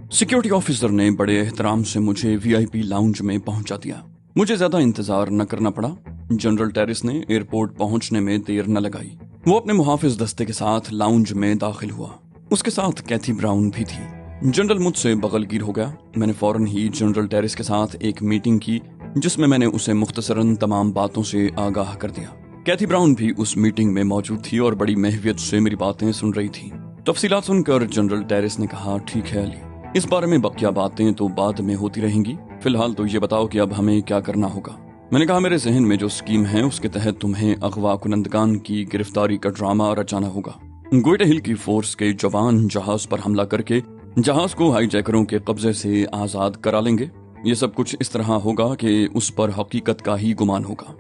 Security officer ने बड़े एहतराम से मुझे वीआईपी लाउंज में पहुंचा दिया। मुझे ज्यादा इंतजार न करना पड़ा। जनरल टेरिस ने एयरपोर्ट पहुंचने में देर न लगाई। वो अपने मुहाफिज दस्ते के साथ लाउंज में दाखिल हुआ। उसके साथ कैथी ब्राउन भी थी। जनरल मुझसे बगलगीर हो गया। मैंने फौरन ही जनरल टेरिस के साथ एक मीटिंग की जिसमें मैंने उसे मुख्तसरन तमाम बातों से आगाह कर दिया। कैथी ब्राउन भी उस मीटिंग में मौजूद थी और बड़ी महवियत से मेरी बातें सुन रही थी। तफसीलात सुनकर जनरल टेरिस ने कहा, ठीक है अली, इस बारे में बकिया बातें तो बाद में होती रहेंगी, फिलहाल तो ये बताओ कि अब हमें क्या करना होगा। मैंने कहा, मेरे जहन में जो स्कीम है उसके तहत तुम्हें अगवा कुनंदगान की गिरफ्तारी का ड्रामा रचाना होगा। गोयटा हिल की फोर्स के जवान जहाज पर हमला करके जहाज को हाईजैकरों के कब्जे से आजाद करा लेंगे। ये सब कुछ इस तरह होगा कि उस पर हकीकत का ही गुमान होगा।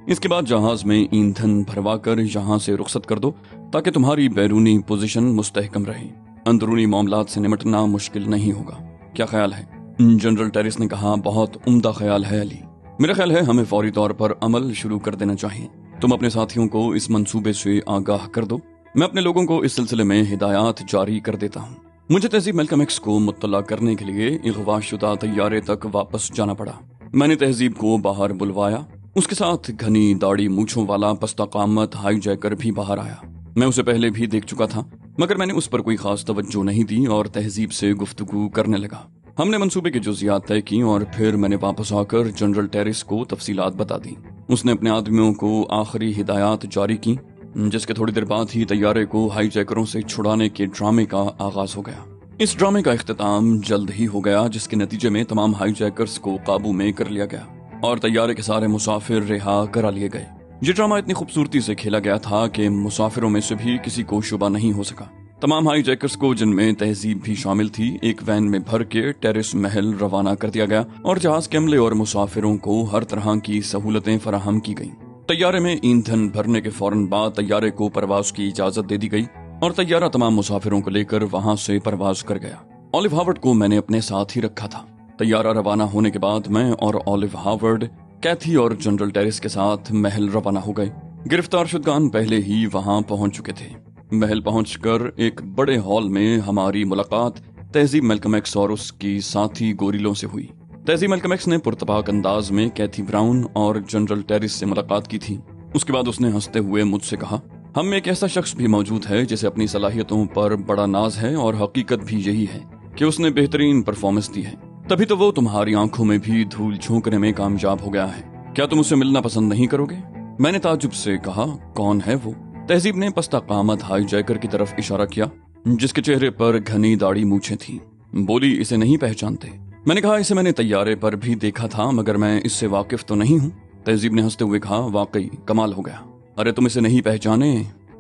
इसके बाद जहाज में ईंधन भरवा कर यहाँ से रुखसत कर दो ताकि तुम्हारी बैरूनी पोजीशन मुस्तहकम रहे। अंदरूनी मामलात से निपटना मुश्किल नहीं होगा। क्या ख्याल है? जनरल टेरिस ने कहा, बहुत उम्दा ख्याल है अली। मेरा ख्याल है हमें फौरी तौर पर अमल शुरू कर देना चाहिए। तुम अपने साथियों को इस मंसूबे से आगाह कर दो। मैं अपने लोगों को इस सिलसिले में हिदायत जारी कर देता हूँ। मुझे तहजीब मेलकम एक्स को मुत्तला करने के लिए इगवाशुदा तैयारे तक वापस जाना पड़ा। मैंने तहजीब को बाहर बुलवाया। उसके साथ घनी दाढ़ी मूछों वाला पस्ता कामत हाईजैकर भी बाहर आया। मैं उसे पहले भी देख चुका था, मगर मैंने उस पर कोई खास तवज्जो नहीं दी और तहजीब से गुफ्तगू करने लगा। हमने मंसूबे की जुज़ियात तय की और फिर मैंने वापस आकर जनरल टेरिस को तफसीलात बता दी। उसने अपने आदमियों को आखिरी हिदायत जारी की, जिसके थोड़ी देर बाद ही तैयारे को हाईजैकरों से छुड़ाने के ड्रामे का आगाज हो गया। इस ड्रामे का इख्तिताम जल्द ही हो गया, जिसके नतीजे में तमाम हाईजैकर्स को काबू में कर लिया गया और तैयारे के सारे मुसाफिर रिहा करा लिए गए। ये ड्रामा इतनी खूबसूरती से खेला गया था कि मुसाफिरों में से भी किसी को शुबा नहीं हो सका। तमाम हाईजैकर्स को, जिनमें तहजीब भी शामिल थी, एक वैन में भर के टेरिस महल रवाना कर दिया गया और जहाज के अमले और मुसाफिरों को हर तरह की सहूलतें फराहम की गईं। तैयारे में ईंधन भरने के फौरन बाद तैयारे को परवाज की इजाजत दे दी गई और तैयारा तमाम मुसाफिरों को लेकर वहां से परवाज कर गया। ऑलिव हावर्ड को मैंने अपने साथ ही रखा था। तैयारा रवाना होने के बाद मैं और ऑलिव हावर्ड, कैथी और जनरल टेरिस के साथ महल रवाना हो गए। गिरफ्तार शुदगान पहले ही वहां पहुंच चुके थे। महल पहुंचकर एक बड़े हॉल में हमारी मुलाकात तहजीब मेलकम एक्स और उसकी साथी गोरिलों से हुई। तहजीब मेलकम एक्स ने पुरतपाक अंदाज में कैथी ब्राउन और जनरल टेरिस से मुलाकात की थी। उसके बाद उसने हंसते हुए मुझसे कहा, हम में एक ऐसा शख्स भी मौजूद है जिसे अपनी सलाहियतों पर बड़ा नाज है और हकीकत भी यही है कि उसने बेहतरीन परफॉर्मेंस दी है, तभी तो वो तुम्हारी आंखों में भी धूल झोंकने में कामयाब हो गया है। क्या तुम उससे मिलना पसंद नहीं करोगे? मैंने ताज्जुब से कहा, कौन है वो? तहजीब ने पस्ता कामत हाईजैकर की तरफ इशारा किया, जिसके चेहरे पर घनी दाढ़ी मूछें थीं। बोली, इसे नहीं पहचानते? मैंने कहा, इसे मैंने तैयारे पर भी देखा था, मगर मैं इससे वाकिफ तो नहीं हूँ। तहजीब ने हंसते हुए कहा, वाकई कमाल हो गया। अरे तुम इसे नहीं पहचाने?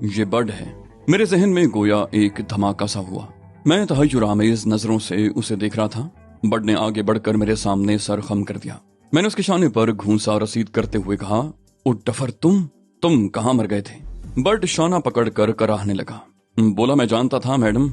ये बर्ड है। मेरे जहन में गोया एक धमाका सा हुआ। मैं तहय्युर आमेज नजरों से उसे देख रहा था। बर्ड ने आगे बढ़कर मेरे सामने सर खम कर दिया। मैंने उसके शाने पर घूंसा रसीद करते हुए कहा, ओ डफर, तुम कहाँ मर गए थे? बर्ड शाना पकड़कर कराहने लगा। बोला, मैं जानता था मैडम,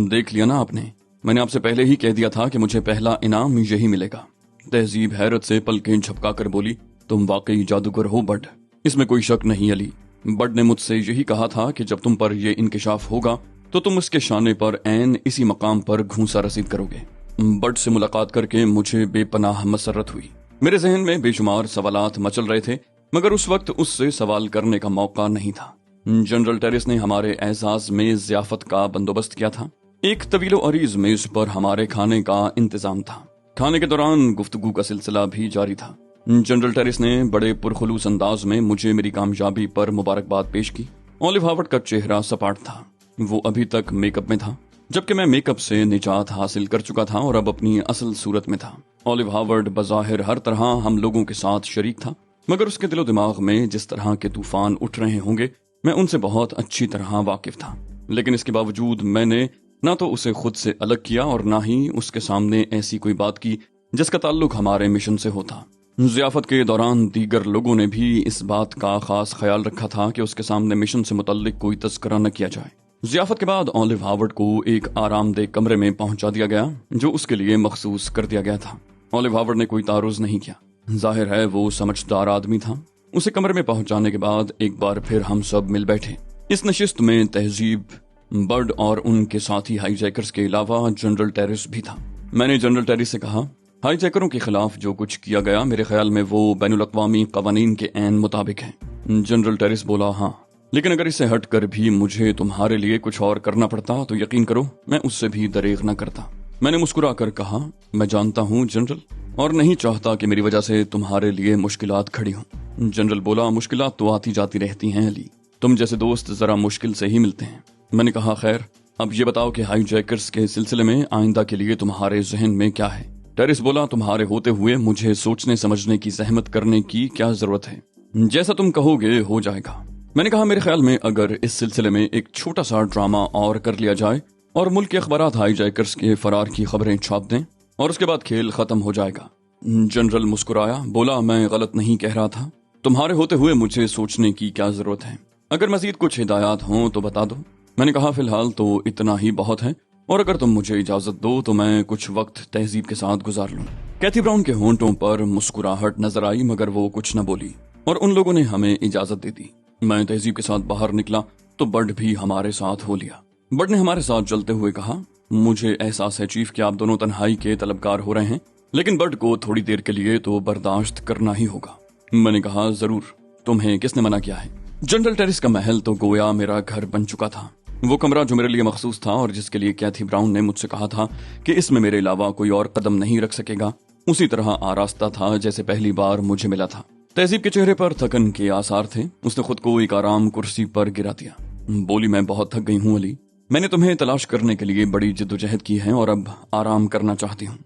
देख लिया ना आपने। मैंने आपसे पहले ही कह दिया था कि मुझे पहला इनाम यही मिलेगा। तहजीब हैरत से पलकें झपकाकर बोली, तुम वाकई जादूगर हो बर्ड, इसमें कोई शक नहीं अली। बर्ड ने मुझसे यही कहा था कि जब तुम पर यह इंकिशाफ होगा तो तुम उसके शाने पर ऐन इसी मकाम पर घूंसा रसीद करोगे। बर्ड से मुलाकात करके मुझे बेपनाह मसरत हुई। मेरे जहन में बेशुमार सवालात मचल रहे थे, मगर उस वक्त उससे सवाल करने का मौका नहीं था। जनरल टेरिस ने हमारे एजाज में ज़ियाफत का बंदोबस्त किया था। एक तवीलो अरीज मेज पर हमारे खाने का इंतजाम था। खाने के दौरान गुफ्तगू का सिलसिला भी जारी था। जनरल टेरिस ने बड़े पुरखुलूस अंदाज में मुझे मेरी कामयाबी पर मुबारकबाद पेश की। ऑलिव हावर्ड का चेहरा सपाट था। वो अभी तक मेकअप में था, जबकि मैं मेकअप से निजात हासिल कर चुका था और अब अपनी असल सूरत में था। ऑलिव हावर्ड बज़ाहिर हर तरह हम लोगों के साथ शरीक था, मगर उसके दिलो दिमाग में जिस तरह के तूफान उठ रहे होंगे, मैं उनसे बहुत अच्छी तरह वाकिफ था। लेकिन इसके बावजूद मैंने ना तो उसे खुद से अलग किया और ना ही उसके सामने ऐसी कोई बात की जिसका ताल्लुक हमारे मिशन से होता। ज़ियाफत के दौरान दीगर लोगों ने भी इस बात का खास ख्याल रखा था कि उसके सामने मिशन से मुतल्लिक कोई तज़किरा न किया जाए। ज़ियाफत के बाद ऑलिव हावर्ड को एक आरामदेह कमरे में पहुंचा दिया गया जो उसके लिए मखसूस कर दिया गया था। ऑलिव हावर्ड ने कोई तारुज नहीं किया। जाहिर है वो समझदार आदमी था। उसे कमरे में पहुंचाने के बाद एक बार फिर हम सब मिल बैठे। इस नशिस्त में तहजीब, बर्ड और उनके साथी हाईजैकर्स के अलावा जनरल टेरिस भी था। मैंने जनरल टेरिस से कहा, हाईजैकरों के खिलाफ जो कुछ किया गया मेरे ख्याल में वो बैनुल-अक़वामी क़वानीन के ऐन मुताबिक है। जनरल टेरिस बोला, हाँ, लेकिन अगर इससे हटकर भी मुझे तुम्हारे लिए कुछ और करना पड़ता तो यकीन करो मैं उससे भी दरेग न करता। मैंने मुस्कुरा कर कहा, मैं जानता हूँ जनरल, और नहीं चाहता कि मेरी वजह से तुम्हारे लिए मुश्किलात खड़ी हों। जनरल बोला, मुश्किलात तो आती जाती रहती हैं अली, तुम जैसे दोस्त जरा मुश्किल से ही मिलते हैं। मैंने कहा, खैर अब ये बताओ कि हाईजैकर्स के सिलसिले में आइंदा के लिए तुम्हारे जहन में क्या है। टेरिस बोला, तुम्हारे होते हुए मुझे सोचने समझने की जहमत करने की क्या जरूरत है, जैसा तुम कहोगे हो जाएगा। मैंने कहा, मेरे ख्याल में अगर इस सिलसिले में एक छोटा सा ड्रामा और कर लिया जाए और मुल्क के अखबारात हाईजैकर्स के फरार की खबरें छाप दें और उसके बाद खेल खत्म हो जाएगा। जनरल मुस्कुराया, बोला, मैं गलत नहीं कह रहा था, तुम्हारे होते हुए मुझे सोचने की क्या जरूरत है, अगर मजीद कुछ हिदायत हों तो बता दो। मैंने कहा, फिलहाल तो इतना ही बहुत है, और अगर तुम मुझे इजाजत दो तो मैं कुछ वक्त तहजीब के साथ गुजार लूं। कैथी ब्राउन के होंठों पर मुस्कुराहट नजर आई मगर वो कुछ न बोली और उन लोगों ने हमें इजाजत दे दी। मैं तहजीब के साथ बाहर निकला तो बर्ड भी हमारे साथ हो लिया। बर्ड ने हमारे साथ चलते हुए कहा, मुझे एहसास है चीफ कि आप दोनों तन्हाई के तलबकार हो रहे हैं, लेकिन बर्ड को थोड़ी देर के लिए तो बर्दाश्त करना ही होगा। मैंने कहा, जरूर, तुम्हें किसने मना किया है। जनरल टेरिस का महल तो गोया मेरा घर बन चुका था। वो कमरा जो मेरे लिए मखसूस था और जिसके लिए कैथी ब्राउन ने मुझसे कहा था कि इसमें मेरे अलावा कोई और कदम नहीं रख सकेगा, उसी तरह आरास्ता था जैसे पहली बार मुझे मिला था। तहजीब के चेहरे पर थकन के आसार थे। उसने खुद को एक आराम कुर्सी पर गिरा दिया। बोली, मैं बहुत थक गई हूँ अली, मैंने तुम्हें तलाश करने के लिए बड़ी जिद्दोजहद की है और अब आराम करना चाहती हूँ।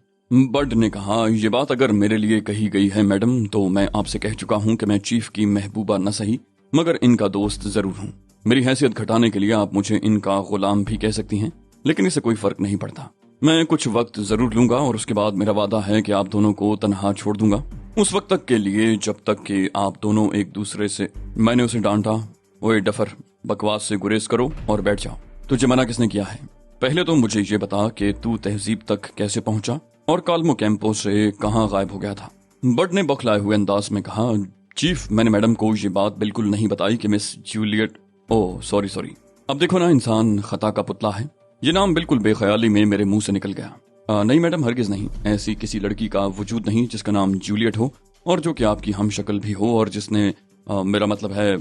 बर्ड ने कहा, ये बात अगर मेरे लिए कही गई है मैडम तो मैं आपसे कह चुका हूँ कि मैं चीफ की महबूबा न सही मगर इनका दोस्त जरूर हूँ। मेरी हैसियत घटाने के लिए आप मुझे इनका गुलाम भी कह सकती हैं, लेकिन इससे कोई फर्क नहीं पड़ता। मैं कुछ वक्त जरूर लूंगा और उसके बाद मेरा वादा है कि आप दोनों को तनहा छोड़ दूंगा, उस वक्त तक के लिए जब तक कि आप दोनों एक दूसरे से। मैंने उसे डांटा, ओए डफर, बकवास से गुरेज करो और बैठ जाओ। तुझे मना किसने किया है? पहले तो मुझे ये बता कि तू तहजीब तक कैसे पहुंचा और काल्मो कैंपो से कहाँ गायब हो गया था। बर्ड ने बौखलाए हुए अंदाज में कहा, चीफ, मैंने मैडम को ये बात बिल्कुल नहीं बताई कि मिस जूलियट। Oh sorry. अब देखो ना, इंसान खता का पुतला है। ये नाम बिल्कुल बेख्याली में मेरे मुंह से निकल गया। नहीं मैडम, हरगिज नहीं, ऐसी किसी लड़की का वजूद नहीं जिसका नाम जूलियट हो और जो कि आपकी हम शक्ल भी हो और जिसने मेरा मतलब है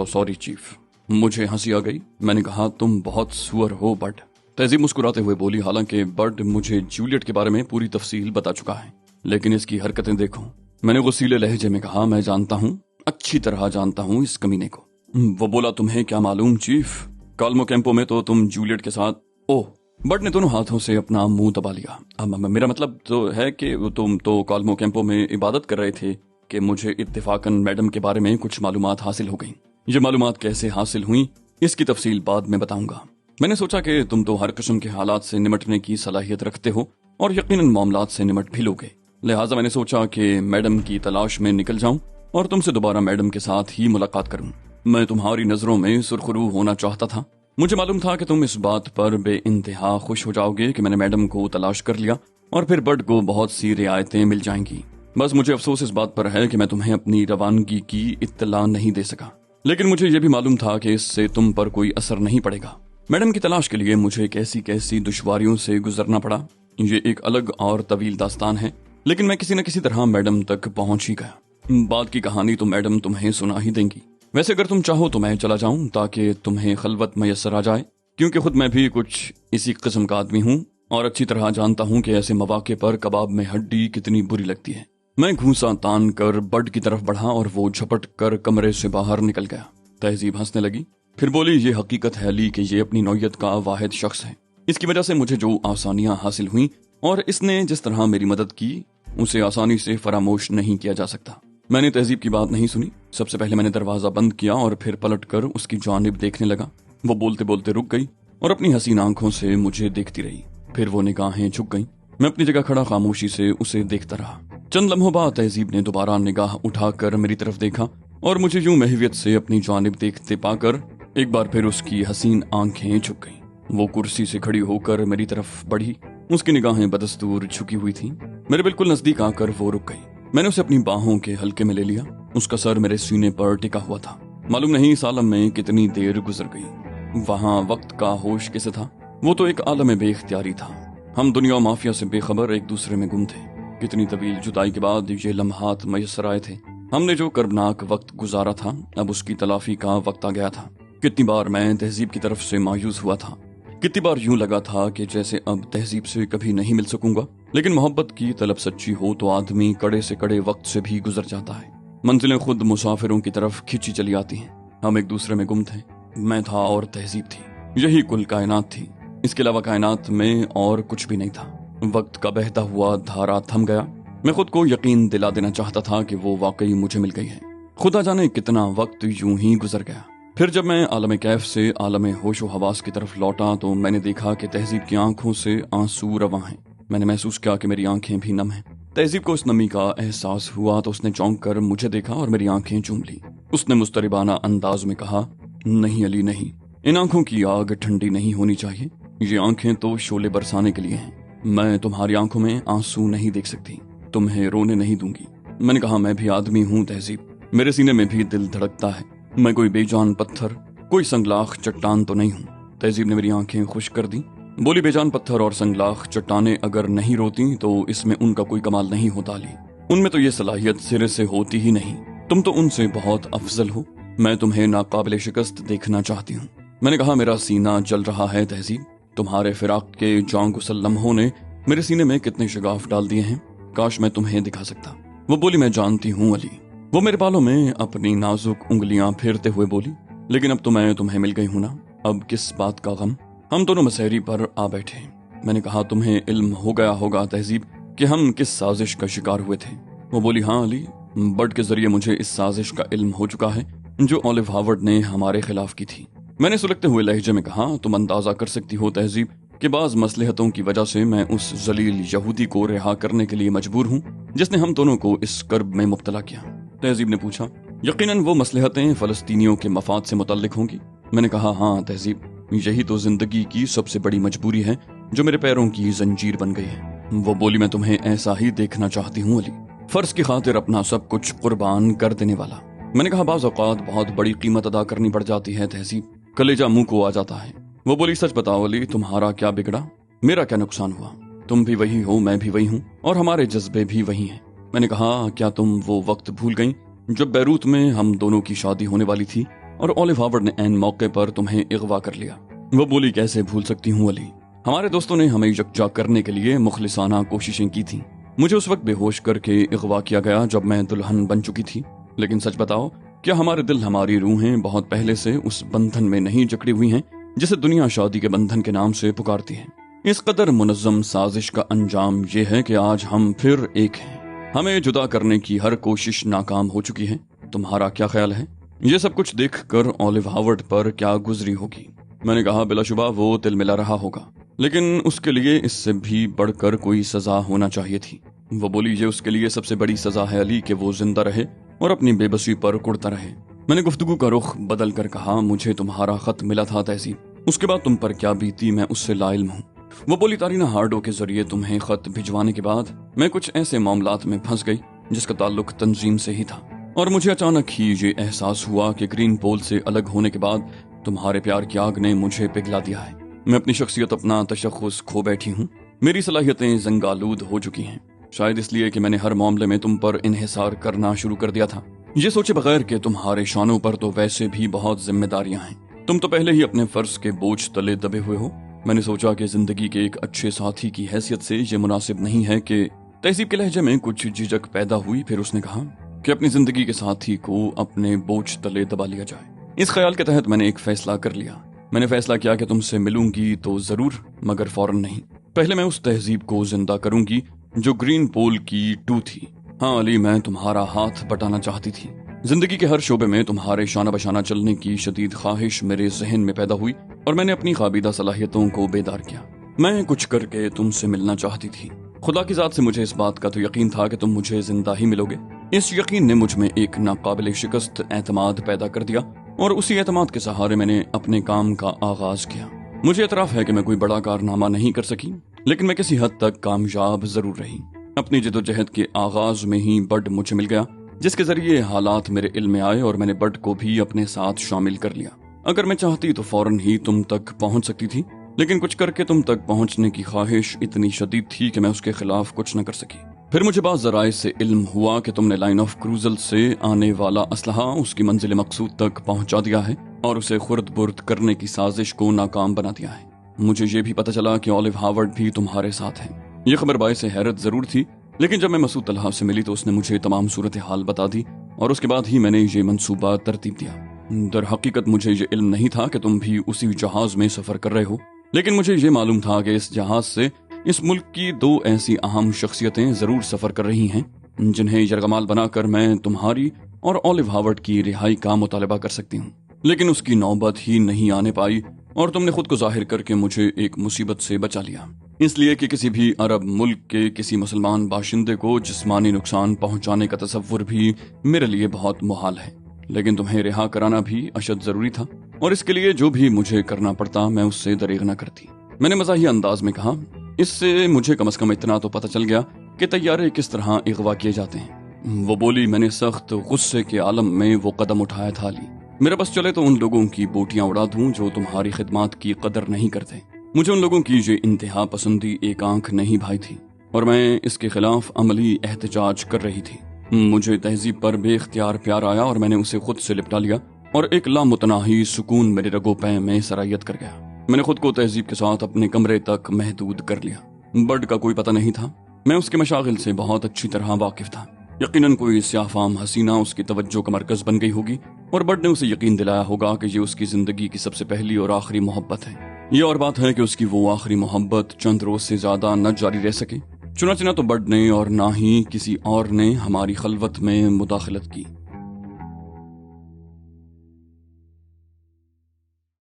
सॉरी चीफ। मुझे हंसी आ गई। मैंने कहा, तुम बहुत सुअर हो बर्ड। तहजीब मुस्कुराते हुए बोली, हालांकि बर्ड मुझे जूलियट के बारे में पूरी तफसील बता चुका है, लेकिन इसकी हरकतें देखो। मैंने गुस्सीले लहजे में कहा, मैं जानता हूँ, अच्छी तरह जानता हूँ इस कमीने को। वो बोला, तुम्हें क्या मालूम चीफ, काल्मो कैंपो में तो तुम जूलियट के साथ। ओह, बर्ड ने दोनों हाथों से अपना मुंह दबा लिया। मेरा मतलब तो है कि तुम तो काल्मो कैंपो में इबादत कर रहे थे कि मुझे इत्तेफाकन मैडम के बारे में कुछ मालूमात हासिल हो गई। ये मालूमात कैसे हासिल हुई इसकी तफसील बाद में बताऊंगा। मैंने सोचा कि तुम तो हर किस्म के हालात से निमटने की सलाहियत रखते हो और यकीनन मामलात से निमट भी लोगे, लिहाजा मैंने सोचा कि मैडम की तलाश में निकल जाऊं और तुमसे दोबारा मैडम के साथ ही मुलाकात करूं। मैं तुम्हारी नजरों में सुरखरू होना चाहता था। मुझे मालूम था कि तुम इस बात पर बेइंतहा खुश हो जाओगे कि मैंने मैडम को तलाश कर लिया और फिर बर्ड को बहुत सी रियायतें मिल जाएंगी। बस मुझे अफसोस इस बात पर है कि मैं तुम्हें अपनी रवानगी की इत्तला नहीं दे सका, लेकिन मुझे यह भी मालूम था कि इससे तुम पर कोई असर नहीं पड़ेगा। मैडम की तलाश के लिए मुझे कैसी कैसी दुश्वारियों से गुजरना पड़ा, ये एक अलग और तवील दास्तान है, लेकिन मैं किसी न किसी तरह मैडम तक पहुंच ही गया। बात की कहानी तो मैडम तुम्हें सुना ही देंगी। वैसे अगर तुम चाहो तो मैं चला जाऊं ताकि तुम्हें खलवत मैसर आ जाए, क्योंकि खुद मैं भी कुछ इसी किस्म का आदमी हूं और अच्छी तरह जानता हूं कि ऐसे मौके पर कबाब में हड्डी कितनी बुरी लगती है। मैं घूंसा तान कर बर्ड की तरफ बढ़ा और वो झपट कर कमरे से बाहर निकल गया। तहजीब हंसने लगी, फिर बोली, ये हकीकत है ली कि ये अपनी नौयत का वाहिद शख्स है। इसकी वजह से मुझे जो आसानियां हासिल हुई और इसने जिस तरह मेरी मदद की उसे आसानी से फरामोश नहीं किया जा सकता। मैंने तहजीब की बात नहीं सुनी। सबसे पहले मैंने दरवाजा बंद किया और फिर पलट कर उसकी जानिब देखने लगा। वो बोलते बोलते रुक गई और अपनी हसीन आंखों से मुझे देखती रही। फिर वो निगाहें झुक गईं। मैं अपनी जगह खड़ा खामोशी से उसे देखता रहा। चंद लम्हों बाद तहजीब ने दोबारा निगाह उठाकर मेरी तरफ देखा और मुझे यूं महवियत से अपनी जानिब देखते पाकर एक बार फिर उसकी हसीन आंखें झुक गईं। वो कुर्सी से खड़ी होकर मेरी तरफ बढ़ी। उसकी निगाहें बदस्तूर झुकी हुई थीं। मेरे बिल्कुल नजदीक आकर वो रुक गई। मैंने उसे अपनी बाहों के हल्के में ले लिया। उसका सर मेरे सीने पर टिका हुआ था। मालूम नहीं इस आलम में कितनी देर गुजर गई। वहाँ वक्त का होश किसे था? वो तो एक आलम बेख्तियारी था। हम दुनिया और माफिया से बेखबर एक दूसरे में गुम थे। कितनी तवील जुदाई के बाद ये लम्हात मैसर आए थे। हमने जो कर्बनाक वक्त गुजारा था, अब उसकी तलाफी का वक्त आ गया था। कितनी बार मैं तहजीब की तरफ से मायूस हुआ था। कितनी बार यूं लगा था कि जैसे अब तहजीब से कभी नहीं मिल सकूंगा। लेकिन मोहब्बत की तलब सच्ची हो तो आदमी कड़े से कड़े वक्त से भी गुजर जाता है। मंजिलें खुद मुसाफिरों की तरफ खिंची चली आती हैं। हम एक दूसरे में गुम थे। मैं था और तहजीब थी। यही कुल कायनात थी। इसके अलावा कायनात में और कुछ भी नहीं था। वक्त का बहता हुआ धारा थम गया। मैं खुद को यकीन दिला देना चाहता था कि वो वाकई मुझे मिल गई है। खुदा जाने कितना वक्त यूं ही गुजर गया। फिर जब मैं आलम कैफ से आलम होशो हवास की तरफ लौटा तो मैंने देखा कि तहजीब की आंखों से आंसू रवां हैं। मैंने महसूस किया कि मेरी आंखें भी नम हैं। तहजीब को उस नमी का एहसास हुआ तो उसने चौंक कर मुझे देखा और मेरी आंखें चूम ली। उसने मुस्तरिबाना अंदाज में कहा, नहीं अली नहीं, इन आंखों की आग ठंडी नहीं होनी चाहिए। ये आंखें तो शोले बरसाने के लिए हैं। मैं तुम्हारी आंखों में आंसू नहीं देख सकती, तुम्हें रोने नहीं दूंगी। मैंने कहा, मैं भी आदमी हूँ तहजीब, मेरे सीने में भी दिल धड़कता है। मैं कोई बेजान पत्थर, कोई संगलाख चट्टान तो नहीं हूँ। तहजीब ने मेरी आंखें खुश कर दी। बोली, बेजान पत्थर और संगलाख चट्टाने अगर नहीं रोती तो इसमें उनका कोई कमाल नहीं होता अली। उनमें तो ये सलाहियत सिरे से होती ही नहीं। तुम तो उनसे बहुत अफजल हो। मैं तुम्हें नाकाबिले शिकस्त देखना चाहती हूँ। मैंने कहा, मेरा सीना जल रहा है तहजीब। तुम्हारे फिराक के जांगुसल लम्हों ने मेरे सीने में कितने शगाफ डाल दिए हैं। काश मैं तुम्हें दिखा सकता। वो बोली, मैं जानती हूँ अली। वो मेरे बालों में अपनी नाजुक उंगलियां फेरते हुए बोली, लेकिन अब तो मैं तुम्हें मिल गई हूं ना, अब किस बात का गम। हम दोनों मसहरी पर आ बैठे। मैंने कहा, तुम्हें इल्म हो गया होगा तहजीब कि हम किस साजिश का शिकार हुए थे। वो बोली, हाँ अली, बर्ड के जरिए मुझे इस साजिश का इल्म हो चुका है जो ओलिव हार्वर्ड ने हमारे खिलाफ की थी। मैंने सुलगते हुए लहजे में कहा, तुम अंदाजा कर सकती हो तहजीब कि बाज मसलहतों की वजह से मैं उस जलील यहूदी को रिहा करने के लिए मजबूर हूँ जिसने हम दोनों को इस कर्ब में मुब्तला किया। तहजीब ने पूछा, यकीनन वो मसलहतें फलस्तीनियों के मफाद से मुतल्लिक होंगी। मैंने कहा, हाँ तहजीब, यही तो जिंदगी की सबसे बड़ी मजबूरी है जो मेरे पैरों की जंजीर बन गई है। वो बोली, मैं तुम्हें ऐसा ही देखना चाहती हूँ अली, फर्ज की खातिर अपना सब कुछ कुर्बान कर देने वाला। मैंने कहा, बाज़ औक़ात बहुत बड़ी कीमत अदा करनी पड़ जाती है तहजीब, कलेजा मुंह को आ जाता है। वो बोली, सच बताओ अली, तुम्हारा क्या बिगड़ा, मेरा क्या नुकसान हुआ? तुम भी वही हो, मैं भी वही हूँ, और हमारे जज्बे भी वही हैं। मैंने कहा, क्या तुम वो वक्त भूल गई जब बैरूत में हम दोनों की शादी होने वाली थी और ओलिव हार्वर्ड ने ऐन मौके पर तुम्हें अगवा कर लिया? वो बोली, कैसे भूल सकती हूँ अली, हमारे दोस्तों ने हमें यकजा करने के लिए मुखलिसाना कोशिशें की थी। मुझे उस वक्त बेहोश करके अगवा किया गया जब मैं दुल्हन बन चुकी थी। लेकिन सच बताओ, क्या हमारे दिल, हमारी रूहें बहुत पहले से उस बंधन में नहीं जकड़ी हुई हैं जिसे दुनिया शादी के बंधन के नाम से पुकारती है? इस कदर मुनज़्ज़म साजिश का अंजाम ये है कि आज हम फिर एक हैं। हमें जुदा करने की हर कोशिश नाकाम हो चुकी है। तुम्हारा क्या ख्याल है, ये सब कुछ देखकर ओलिव हार्वर्ड पर क्या गुजरी होगी? मैंने कहा, बिलाशुबा वो तिल मिला रहा होगा, लेकिन उसके लिए इससे भी बढ़कर कोई सजा होना चाहिए थी। वो बोली, ये उसके लिए सबसे बड़ी सजा है अली कि वो जिंदा रहे और अपनी बेबसी पर कुड़ता रहे। मैंने गुफ्तगू का रुख बदल कर कहा, मुझे तुम्हारा खत मिला था तहजीब, उसके बाद तुम पर क्या बीती मैं उससे लाइल्म हूँ। वो बोली, तारीना हार्डो के जरिए तुम्हें खत भिजवाने के बाद मैं कुछ ऐसे मामलात में फंस गई जिसका ताल्लुक तंजीम से ही था, और मुझे अचानक ही ये एहसास हुआ कि ग्रीन पोल से अलग होने के बाद तुम्हारे प्यार की आग ने मुझे पिघला दिया है। मैं अपनी शख्सियत, अपना तशख़्ख़ुस खो बैठी हूँ। मेरी सलाहियतें जंगालूद हो चुकी हैं, शायद इसलिए कि मैंने हर मामले में तुम पर इन्हिसार करना शुरू कर दिया था, ये सोचे बगैर कि तुम्हारे शानों पर तो वैसे भी बहुत जिम्मेदारियां हैं। तुम तो पहले ही अपने फर्ज के बोझ तले दबे हुए हो। मैंने सोचा कि जिंदगी के एक अच्छे साथी की हैसियत से ये मुनासिब नहीं है कि तहजीब के लहजे में कुछ झिझक पैदा हुई। फिर उसने कहा कि अपनी जिंदगी के साथी को अपने बोझ तले दबा लिया जाए। इस ख्याल के तहत मैंने एक फैसला कर लिया। मैंने फैसला किया कि तुमसे मिलूंगी तो जरूर, मगर फौरन नहीं। पहले मैं उस तहजीब को जिंदा करूंगी जो ग्रीन पोल की टू थी। हाँ अली, मैं तुम्हारा हाथ बटाना चाहती थी। जिंदगी के हर शोबे में तुम्हारे शाना बशाना चलने की शदीद ख्वाहिश मेरे जहन में पैदा हुई और मैंने अपनी काबिदा सलाहियतों को बेदार किया। मैं कुछ करके तुमसे मिलना चाहती थी। खुदा की जात से मुझे इस बात का तो यकीन था कि तुम मुझे जिंदा ही मिलोगे। इस यकीन ने मुझ में एक नाकाबिले शिकस्त एतमाद पैदा कर दिया और उसी एतमाद के सहारे मैंने अपने काम का आगाज किया। मुझे एतराफ है कि मैं कोई बड़ा कारनामा नहीं कर सकी, लेकिन मैं किसी हद तक कामयाब जरूर रही। अपनी जदोजहद के आगाज में ही बर्ड मुझे मिल गया, जिसके जरिए हालात मेरे इल्म में आए और मैंने बर्ड को भी अपने साथ शामिल कर लिया। अगर मैं चाहती तो फौरन ही तुम तक पहुंच सकती थी, लेकिन कुछ करके तुम तक पहुंचने की ख्वाहिश इतनी शदीद थी कि मैं उसके खिलाफ कुछ न कर सकी। फिर मुझे बाज़ ज़राए से इल्म हुआ कि तुमने लाइन ऑफ क्रूजल से आने वाला असलहा उसकी मंजिल मकसूद तक पहुंचा दिया है और उसे खुर्द बुर्द करने की साजिश को नाकाम बना दिया है। मुझे ये भी पता चला कि ऑलिव हार्वर्ड भी तुम्हारे साथ है। ये खबर बायसे हैरत जरूर थी, लेकिन जब मैं मसूद तलहा से मिली तो उसने मुझे तमाम सूरत हाल बता दी और उसके बाद ही मैंने ये मंसूबा तरतीब दिया। दर हकीकत मुझे ये इल्म नहीं था कि तुम भी उसी जहाज में सफर कर रहे हो, लेकिन मुझे ये मालूम था कि इस जहाज से इस मुल्क की 2 ऐसी अहम शख्सियतें जरूर सफर कर रही हैं जिन्हें यरगमाल बनाकर मैं तुम्हारी और ऑलिव हार्वर्ड की रिहाई का मुतालबा कर सकती हूँ। लेकिन उसकी नौबत ही नहीं आने पाई और तुमने खुद को जाहिर करके मुझे एक मुसीबत से बचा लिया, इसलिए कि किसी भी अरब मुल्क के किसी मुसलमान बाशिंदे को जिस्मानी नुकसान पहुंचाने का तसव्वुर भी मेरे लिए बहुत मुहाल है। लेकिन तुम्हें रिहा कराना भी अशद जरूरी था और इसके लिए जो भी मुझे करना पड़ता मैं उससे दरेग न करती। मैंने मज़ाही अंदाज में कहा, इससे मुझे कम से कम इतना तो पता चल गया कि तैयारे किस तरह अगवा किए जाते हैं। वो बोली। मैंने सख्त गुस्से के आलम में वो कदम उठाया था ली। मेरा बस चले तो उन लोगों की बोटियां उड़ा दूं जो तुम्हारी खिदमत की कदर नहीं करते। मुझे उन लोगों की ये इंतहा पसंदी एक आंख नहीं भाई थी और मैं इसके खिलाफ अमली एहतजाज कर रही थी। मुझे तहजीब पर बेख्तियार प्यार आया और मैंने उसे खुद से लिपटा लिया और एक लामुतनाही सुकून मेरे रगो पै में सरायत कर गया। मैंने खुद को तहजीब के साथ अपने कमरे तक महदूद कर लिया। बर्ड का कोई पता नहीं था, मैं उसके मशागिल से बहुत अच्छी तरह वाकिफ था। यकीनन कोई स्याफाम हसीना उसकी तवज्जो का मरकज बन गई होगी और बर्ड ने उसे यकीन दिलाया होगा कि ये उसकी जिंदगी की सबसे पहली और आखिरी मोहब्बत है। ये और बात है कि उसकी वो आखिरी मोहब्बत चंद रोज से ज्यादा न जारी रह सके। चुनाचे ना तो बर्ड ने और ना ही किसी और ने हमारी खलवत में मुदाखलत की।